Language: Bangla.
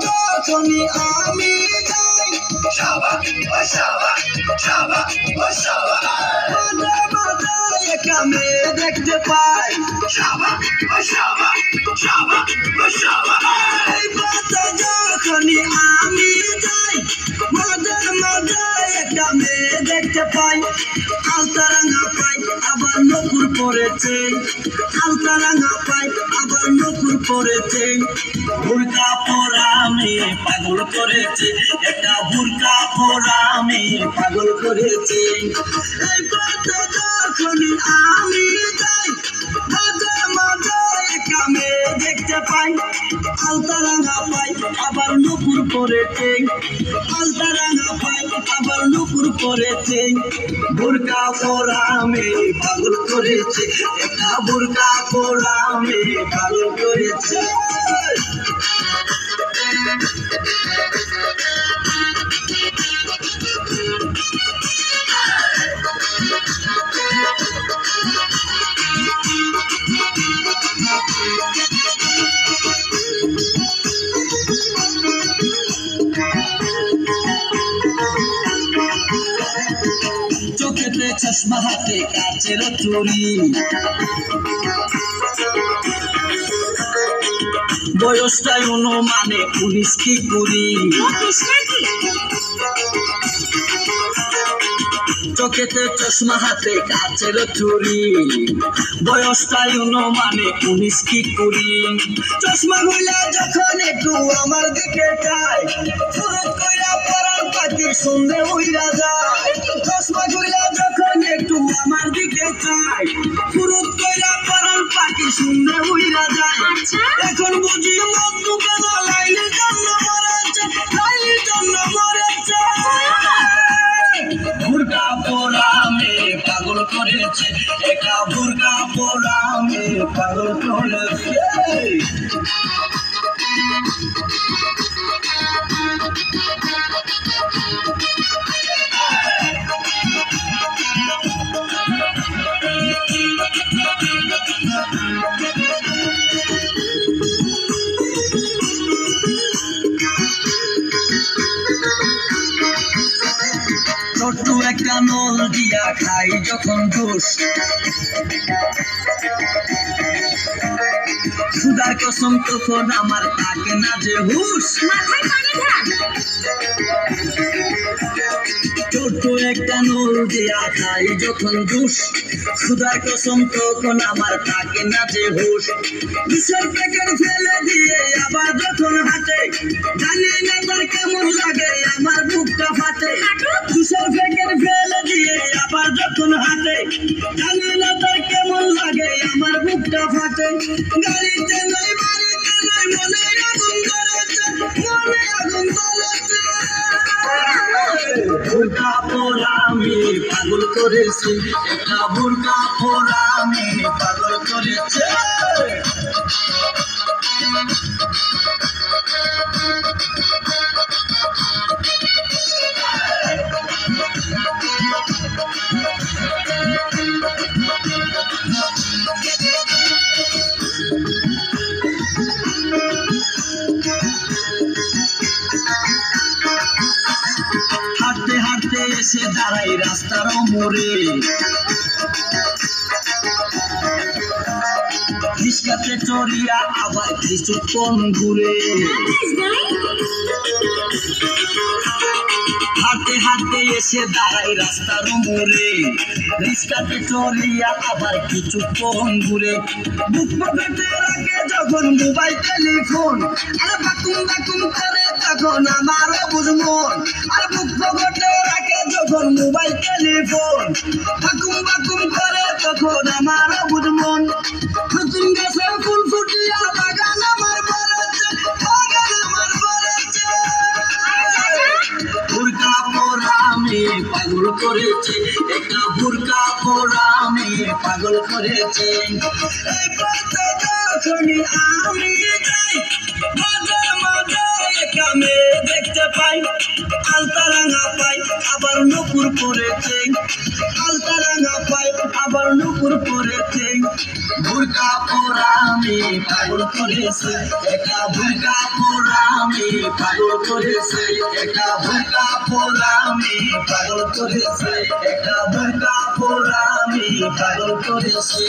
যখনই আমি যাই মাঝে মাঝে একা মেয়ে দেখতে পাই এই পথে যখনই আমি যাই মাঝে মাঝে একটা মেয়ে দেখতে পাই আলতারাঙ্গা পাই আবার নকুর পড়েছে আলতারাঙ্গা পাই আবার নকুর পড়েছে বুরকা পরা মেয়ে পাগল করেছে একটা বুরকা পরা মেয়ে পাগল করেছে এই পথে যখনই আমি যাই মাঝে মাঝে একটা মেয়ে দেখতে পাই আলতারাঙ্গা পাই আবার নকুর পড়েছে আলতারাঙ্গা পাই আবার নকুর পড়েছে বুরকা পরা মেয়ে পাগল করেছে একটা বুরকা পরা মেয়ে পাগল করেছে চোখেতে চশমা হাতে কাচের চুরি বয়সটাই অনুমানে 19 কি 20 চোখেতে চশমা হাতে কাচের চুরি বয়সটাই অনুমানে 19 কি 20 চশমা গুলা যখন একটু আমার দিকে চাই ফুরত কইরা পরার পাখি সন্ধে হইরা যায় চশমা গুলা যখন একটু আমার দিকে চাই ফুরত কইরা পরার পাখি সন্ধে হইরা যায় এখন বুঝি মন কেন লাইলের জন্য মরেছে লাইলের জন্য মরেছে বুরকা পরা মেয়ে পাগল করেছে একা বুরকা পরা মেয়ে পাগল করেছে ছোট্ট একটা নল দিয়া খাই যখন দোষ খুদার কসম তখন আমার থাকে না যে হুশ ছোট্ট একটা নল দিয়া খাই যখন দোষ খুদার কসম তখন আমার থাকে না যে হুশ বিষের প্যাকেট ফেলে দিয়ে আবার যখন হাঁটে জানি না তার কেমন লাগে আমার বুকটা ফাটে বিষের প্যাকেট ফেলে দিয়ে আবার যখন হাঁটে জানি না তার কেমন লাগে আমার বুকটা ফাটে গাড়িতে নয় বাড়িতে নয় মনে আগুন ধরেছে মনে আগুন ধরেছে বুরকা পরা মেয়ে পাগল করেছে একটা বুরকা পরা মেয়ে পাগল করেছে হাঁটতে হাঁটতে এসে দাঁড়াই রাস্তার মোড়ে রিস্কাতে চড়িয়া আবার কিছুক্ষণ ঘুরে হাঁটতে হাঁটতে এসে দাঁড়াই রাস্তার মোড়ে রিস্কাতে চড়িয়া আবার কিছুক্ষণ ঘুরে বুক পকেটে রাখে যখন মোবাইল টেলিফোন আর বাকুম বাকুম করে তখন আমারও বুঝমন আর বুক পকেটে রাখে যখন মোবাইল টেলিফোন বাকুম বাকুম করে তখন আমারও বুঝমন নতুন গাছে ফুল ফুটিয়া বাগান আমার ভরেছে বাগান আমার ভরেছে বুরকা পরা মেয়ে পাগল করেছে একটা বুরকা পরা মেয়ে পাগল করেছে এই পথে যখনই আমি যাই মাঝে মাঝে একটা মেয়ে দেখতে পাই আলতা রাঙা পাই আবার নুপুর পরেছে আলতা রাঙা পাই আবার নুপুর পরেছে বুরকা পরা আমি পাগল করেছে একটা বুরকা পরা আমি পাগল করেছে একটা বুরকা পরা আমি পাগল করেছে একটা বুরকা পরা আমি পাগল করেছে